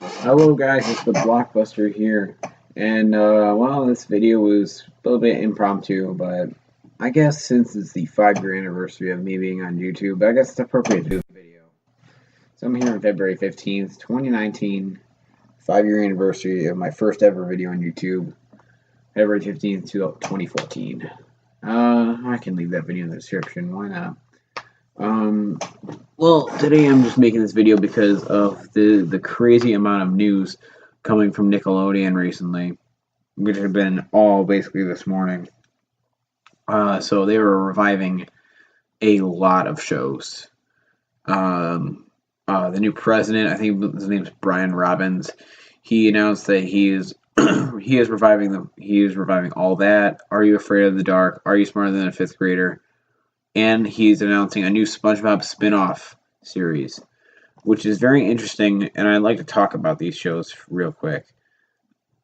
Hello guys, it's the Blockbuster here, and well, this video was a little bit impromptu, but I guess since it's the 5-year anniversary of me being on YouTube, I guess it's appropriate to do a video. So I'm here on February 15th, 2019, 5-year anniversary of my first ever video on YouTube, February 15th, 2014. I can leave that video in the description, why not? Well, today I'm just making this video because of the crazy amount of news coming from Nickelodeon recently, which have been all basically this morning. So they were reviving a lot of shows. The new president, I think his name is Brian Robbins, he announced that he is he is reviving them. He is reviving All That. Are You Afraid of the Dark? Are You Smarter Than a Fifth Grader? And he's announcing a new Spongebob spin-off series, which is very interesting, and I'd like to talk about these shows real quick.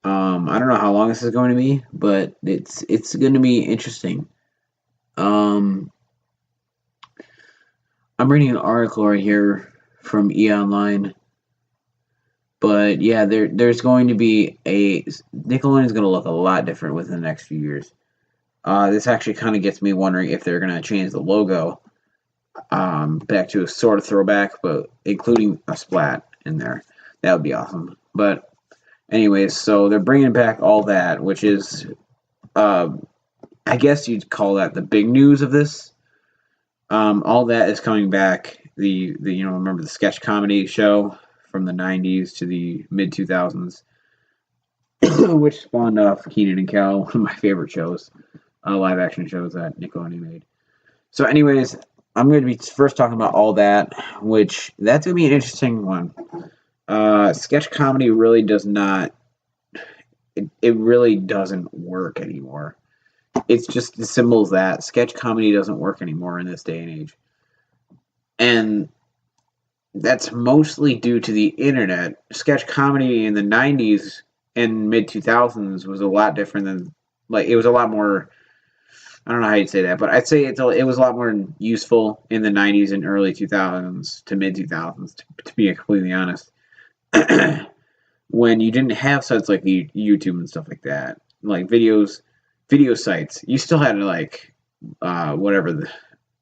I don't know how long this is going to be, but it's going to be interesting. I'm reading an article right here from E! Online, but yeah, there's going to be Nickelodeon's going to look a lot different within the next few years. This actually kind of gets me wondering if they're going to change the logo back to a sort of throwback, but including a splat in there. That would be awesome. But anyways, so they're bringing back All That, which is, I guess you'd call that the big news of this. All That is coming back. The remember the sketch comedy show from the 90s to the mid 2000s, which spawned off Kenan and Kel, one of my favorite shows. Live action shows that Nickelodeon made. So anyways, I'm going to be first talking about All That, which that's going to be an interesting one. Sketch comedy really does not, it really doesn't work anymore. It's just as simple as that. Sketch comedy doesn't work anymore in this day and age. And that's mostly due to the internet. Sketch comedy in the 90s and mid 2000s was a lot different than, it was a lot more, I don't know how you'd say that, but I'd say it was a lot more useful in the 90s and early 2000s to mid 2000s, to be completely honest. When you didn't have sites like YouTube and stuff like that, like video sites, you still had whatever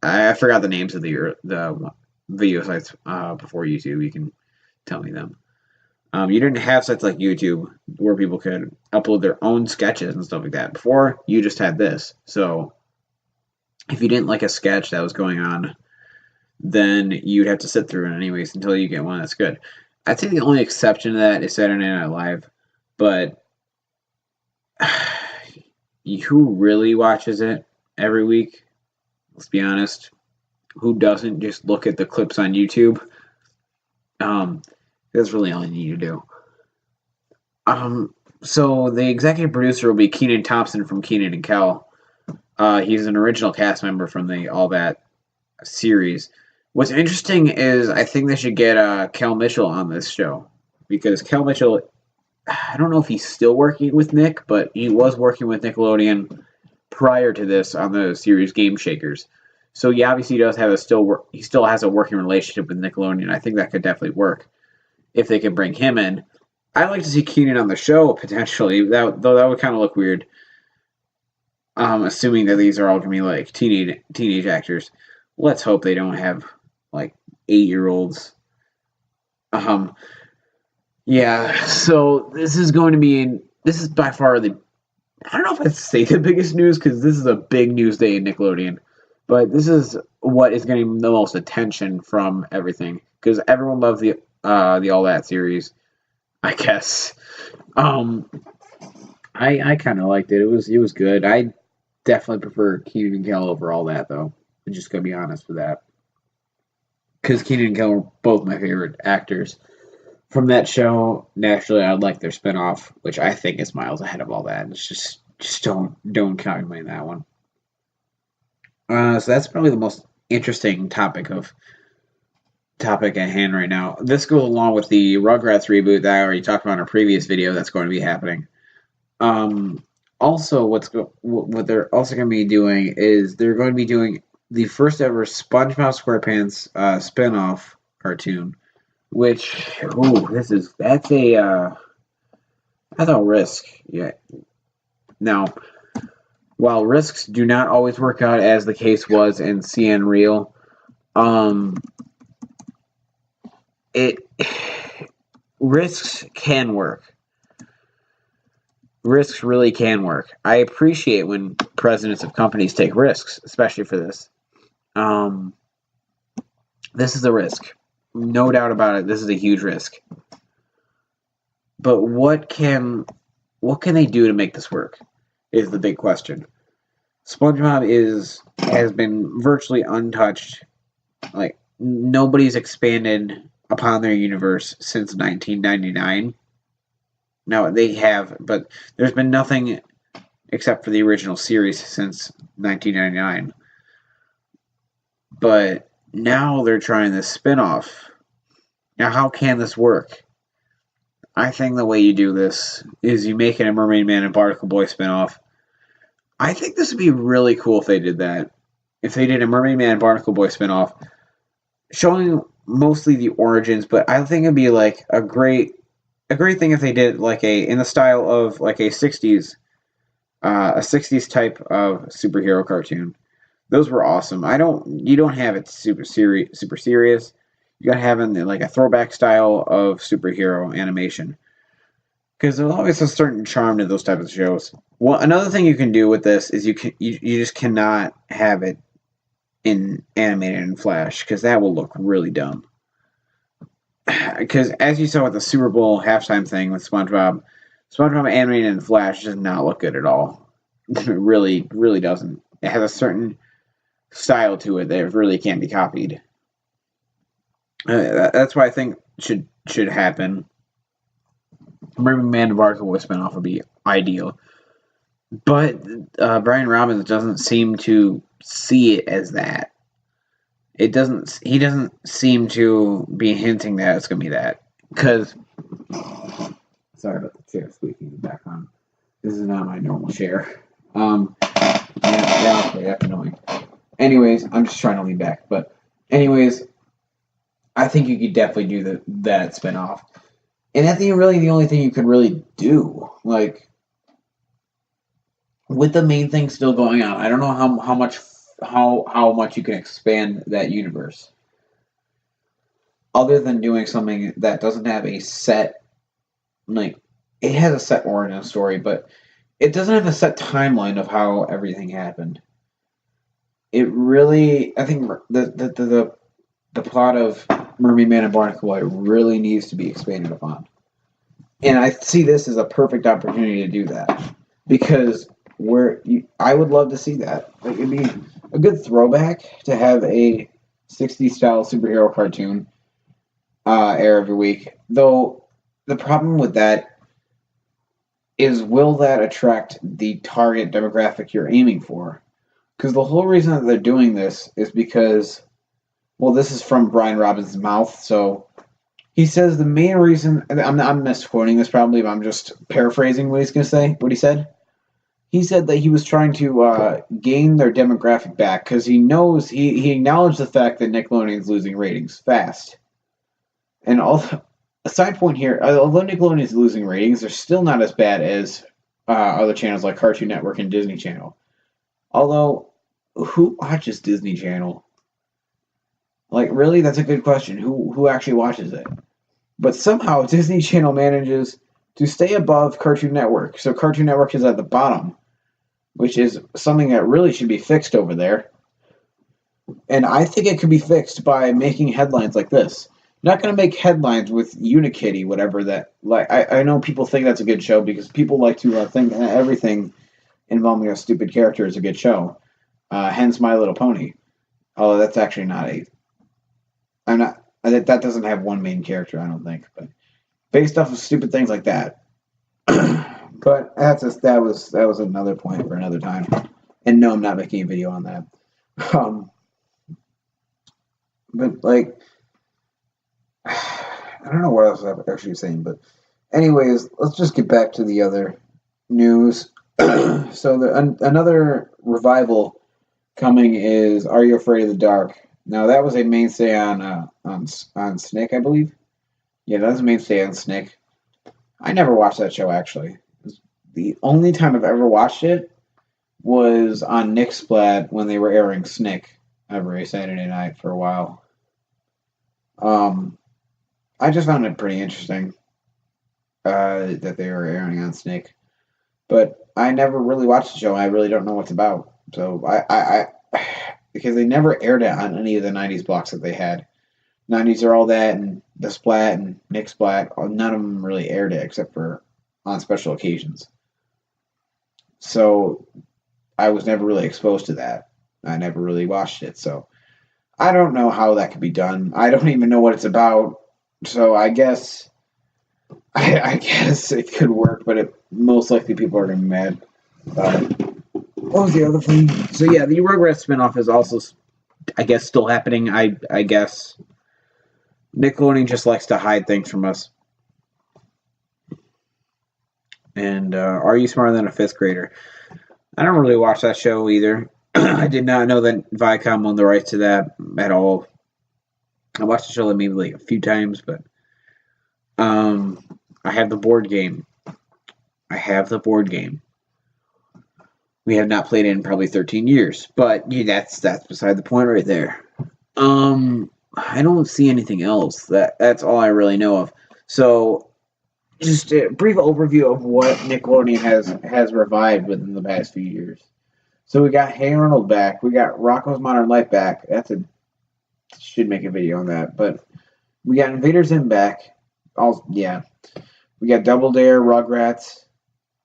I forgot the names of the video sites before YouTube. You can tell me them. You didn't have sites like YouTube where people could upload their own sketches and stuff like that. Before, you just had this. So, if you didn't like a sketch that was going on, then you'd have to sit through it anyways until you get one that's good. I'd say the only exception to that is Saturday Night Live. But, who really watches it every week? Let's be honest. Who doesn't just look at the clips on YouTube? That's really all you need to do. So the executive producer will be Kenan Thompson from Kenan and Kel. He's an original cast member from the All That series. What's interesting is I think they should get Kel Mitchell on this show, because Kel Mitchell, I don't know if he's still working with Nick, but he was working with Nickelodeon prior to this on the series Game Shakers. So he obviously does have he still has a working relationship with Nickelodeon. I think that could definitely work if they can bring him in. I'd like to see Kenan on the show, potentially, though that would kind of look weird. Assuming that these are all going to be teenage actors. Let's hope they don't have 8-year-olds. Yeah, so this is by far I don't know if I'd say the biggest news, because this is a big news day in Nickelodeon. But this is what is getting the most attention from everything, because everyone loves the All That series, I guess. I kind of liked it. It was good. I definitely prefer Kenan and Kel over All That, though. I'm just gonna be honest with that, because Kenan and Kel are both my favorite actors from that show. Naturally, I'd like their spinoff, which I think is miles ahead of All That. It's just don't count me in that one. So that's probably the most interesting topic at hand right now. This goes along with the Rugrats reboot that I already talked about in a previous video that's going to be happening. Also, what they're also going to be doing is they're going to be doing the first ever SpongeBob SquarePants spin-off cartoon which that's a risk. Yeah. Now, while risks do not always work out, as the case was in CN Real, um, it risks can work. Risks really can work. I appreciate when presidents of companies take risks, especially for this. Um, this is a risk, no doubt about it. This is a huge risk. But what can they do to make this work? Is the big question. SpongeBob has been virtually untouched. Like nobody's expanded upon their universe since 1999. No, they have, but there's been nothing except for the original series since 1999. But now they're trying this spin-off. Now, how can this work? I think the way you do this is you make it a Mermaid Man and Barnacle Boy spin-off. I think this would be really cool if they did that. If they did a Mermaid Man and Barnacle Boy spin-off, showing mostly the origins, but I think it'd be like a great thing if they did like in the style of like a 60s type of superhero cartoon. Those were awesome. You don't have it super serious. You gotta have it in like a throwback style of superhero animation. Because there's always a certain charm to those types of shows. Well, another thing you can do with this is you just cannot have it in animated in Flash, because that will look really dumb. Because as you saw with the Super Bowl halftime thing with SpongeBob animated in Flash does not look good at all. It really, really doesn't. It has a certain style to it that really can't be copied. That's why I think should happen. Mermaid Man and Barnacle Boy spinoff would be ideal. But Brian Robbins doesn't seem to see it as that. He doesn't seem to be hinting that it's going to be that. Because, sorry about the chair squeaking in the background. This is not my normal chair. Yeah, okay, that's annoying. Anyways, I'm just trying to lean back. But, anyways, I think you could definitely do that spinoff. And that's really the only thing you could really do. Like, with the main thing still going on, I don't know how much you can expand that universe. Other than doing something that doesn't have a set, like, it has a set origin story, but it doesn't have a set timeline of how everything happened. It really, I think the plot of Mermaid Man and Barnacle Boy really needs to be expanded upon. And I see this as a perfect opportunity to do that. Because I would love to see that. Like, it'd be a good throwback to have a 60s style superhero cartoon air every week. Though the problem with that is, will that attract the target demographic you're aiming for? Because the whole reason that they're doing this is because, well, this is from Brian Robbins' mouth, so he says the main reason, I'm misquoting this probably, but I'm just paraphrasing what he's going to say, what he said. He said that he was trying to gain their demographic back because he knows, he acknowledged the fact that Nickelodeon is losing ratings fast. And a side point here, although Nickelodeon is losing ratings, they're still not as bad as other channels like Cartoon Network and Disney Channel. Although, who watches Disney Channel? Like, really? That's a good question. Who actually watches it? But somehow Disney Channel manages to stay above Cartoon Network. So Cartoon Network is at the bottom, which is something that really should be fixed over there. And I think it could be fixed by making headlines like this. You're not going to make headlines with Unikitty, whatever that. Like, I know people think that's a good show because people like to think everything involving a stupid character is a good show. Hence My Little Pony. Although that's actually not that doesn't have one main character, I don't think. But based off of stupid things like that. But that was another point for another time. And no, I'm not making a video on that. But like, I don't know what else I'm actually saying, but anyways, let's just get back to the other news. So another revival coming is Are You Afraid of the Dark? Now that was a mainstay on Snick, I believe. Yeah, that's the mainstay on Snick. I never watched that show actually. The only time I've ever watched it was on Nick Splat when they were airing Snick every Saturday night for a while. Um, I just found it pretty interesting that they were airing on Snick, but I never really watched the show. I really don't know what's about. So because they never aired it on any of the '90s blocks that they had. '90s are all that, and the Splat and Nick Splat. None of them really aired it except for on special occasions. So I was never really exposed to that. I never really watched it, so I don't know how that could be done. I don't even know what it's about. So I guess I guess it could work, but most likely people are gonna be mad. What was the other thing? So yeah, the Rugrats spinoff is also, I guess, still happening. I guess Nickelodeon just likes to hide things from us. And Are You Smarter Than a Fifth Grader? I don't really watch that show either. I did not know that Viacom owned the rights to that at all. I watched the show maybe like a few times, but I have the board game. I have the board game. We have not played it in probably 13 years, but yeah, that's beside the point right there. I don't see anything else. That's all I really know of. So, just a brief overview of what Nickelodeon has revived within the past few years. So we got Hey Arnold back. We got Rocko's Modern Life back. Should make a video on that. But we got Invaders Zim back. Yeah. We got Double Dare, Rugrats,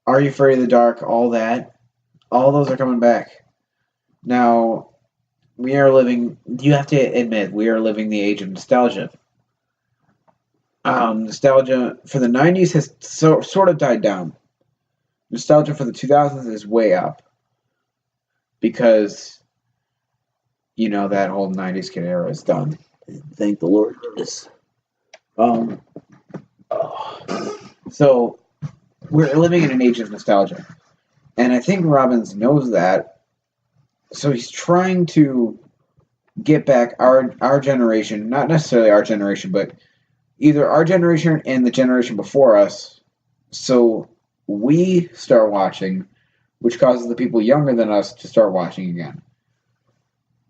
Are You Afraid of the Dark? All that. All those are coming back. Now, we are living. You have to admit, we are living the age of nostalgia. Nostalgia for the '90s has sort of died down. Nostalgia for the 2000s is way up because that whole '90s kid era is done. Thank the Lord for this. So we're living in an age of nostalgia, and I think Robbins knows that. So he's trying to get back our generation, not necessarily our generation, but either our generation and the generation before us, so we start watching, which causes the people younger than us to start watching again.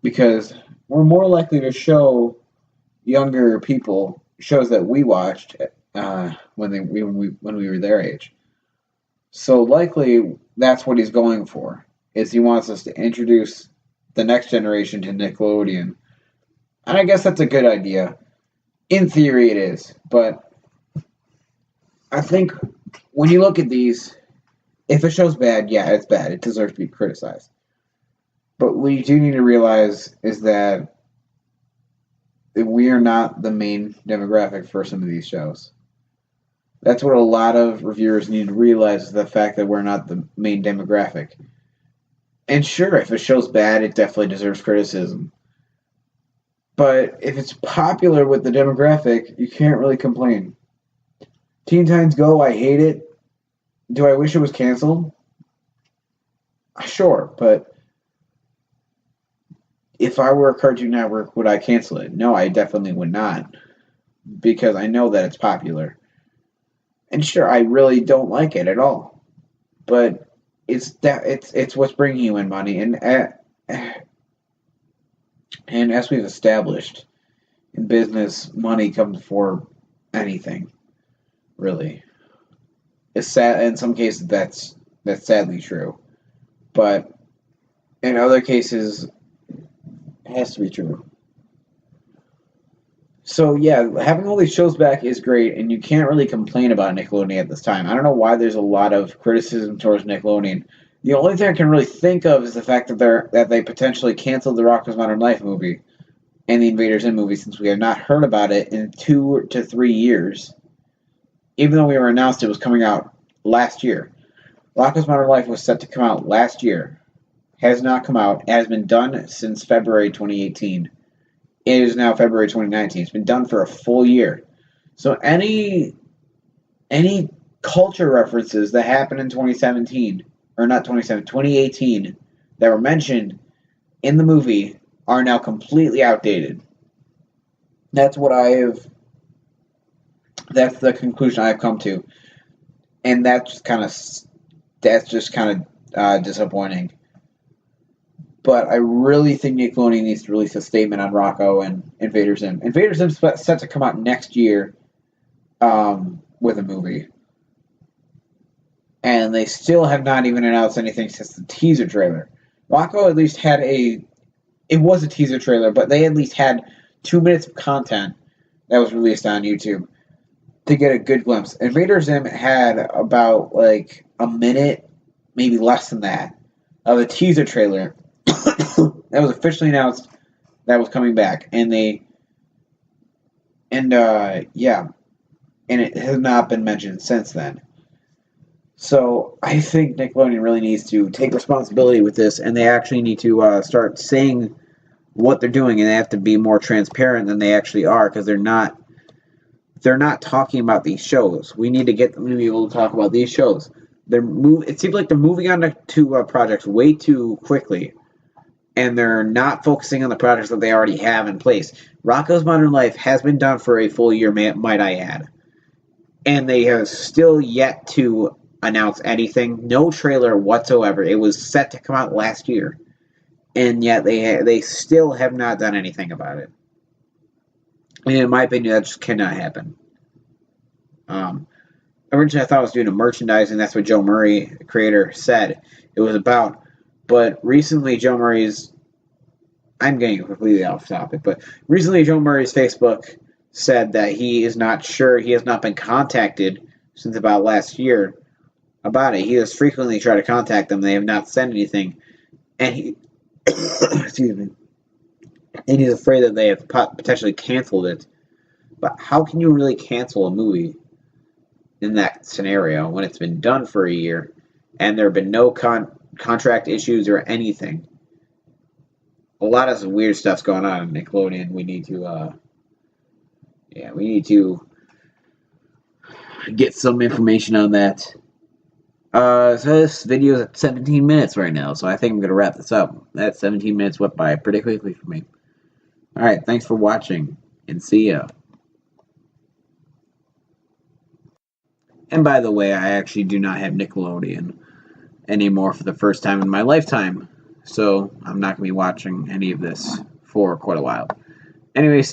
Because we're more likely to show younger people shows that we watched when we were their age. So likely that's what he's going for. Is he wants us to introduce the next generation to Nickelodeon. And I guess that's a good idea. In theory it is, but I think when you look at these, if a show's bad, yeah, it's bad. It deserves to be criticized. But what you do need to realize is that we are not the main demographic for some of these shows. That's what a lot of reviewers need to realize, is the fact that we're not the main demographic. And sure, if a show's bad, it definitely deserves criticism. But if it's popular with the demographic, you can't really complain. Teen Titans Go, I hate it. Do I wish it was canceled? Sure, but if I were a Cartoon Network, would I cancel it? No, I definitely would not. Because I know that it's popular. And sure, I really don't like it at all. But it's what's bringing you in money. And as we've established, in business, money comes before anything, really. It's sad. In some cases, that's sadly true, but in other cases, it has to be true. So yeah, having all these shows back is great, and you can't really complain about Nickelodeon at this time. I don't know why there's a lot of criticism towards Nickelodeon. The only thing I can really think of is the fact that they potentially canceled the Rocko's Modern Life movie and the Invaders Zim movie, since we have not heard about it in 2 to 3 years. Even though we were announced it was coming out last year. Rocko's Modern Life was set to come out last year. Has not come out. It has been done since February 2018. It is now February 2019. It's been done for a full year. So any culture references that happened in 2017, or not 2017, 2018, that were mentioned in the movie are now completely outdated. That's what I That's the conclusion I've come to, and that's just kind of disappointing. But I really think Nickelodeon needs to release a statement on Rocco and Invader Zim. Invader Zim's set to come out next year with a movie, and they still have not even announced anything since the teaser trailer. Rocco at least had it was a teaser trailer, but they at least had 2 minutes of content that was released on YouTube to get a good glimpse. Invader Zim had about like a minute, maybe less than that, of a teaser trailer that was officially announced that was coming back, and yeah, and it has not been mentioned since then. So I think Nickelodeon really needs to take responsibility with this, and they actually need to start saying what they're doing, and they have to be more transparent than they actually are, because they're not talking about these shows. We need to get them to be able to talk about these shows. It seems like they're moving on to projects way too quickly, and they're not focusing on the projects that they already have in place. Rocko's Modern Life has been done for a full year, might I add, and they have still yet to announce anything. No trailer whatsoever. It was set to come out last year, and yet they still have not done anything about it. And in my opinion, that just cannot happen. Originally, I thought I was doing a merchandising. That's what Joe Murray, the creator, said it was about. But recently, I'm getting completely off topic, but recently Joe Murray's Facebook said that he is not sure. He has not been contacted since about last year about it. He has frequently tried to contact them. They have not said anything. And he, excuse me, and he's afraid that they have potentially canceled it. But how can you really cancel a movie in that scenario when it's been done for a year and there have been no contract issues or anything? A lot of weird stuff's going on in Nickelodeon. We need to get some information on that. So this video is at 17 minutes right now, so I think I'm going to wrap this up. That 17 minutes went by pretty quickly for me. Alright, thanks for watching, and see ya. And by the way, I actually do not have Nickelodeon anymore for the first time in my lifetime, so I'm not going to be watching any of this for quite a while. Anyway, see ya.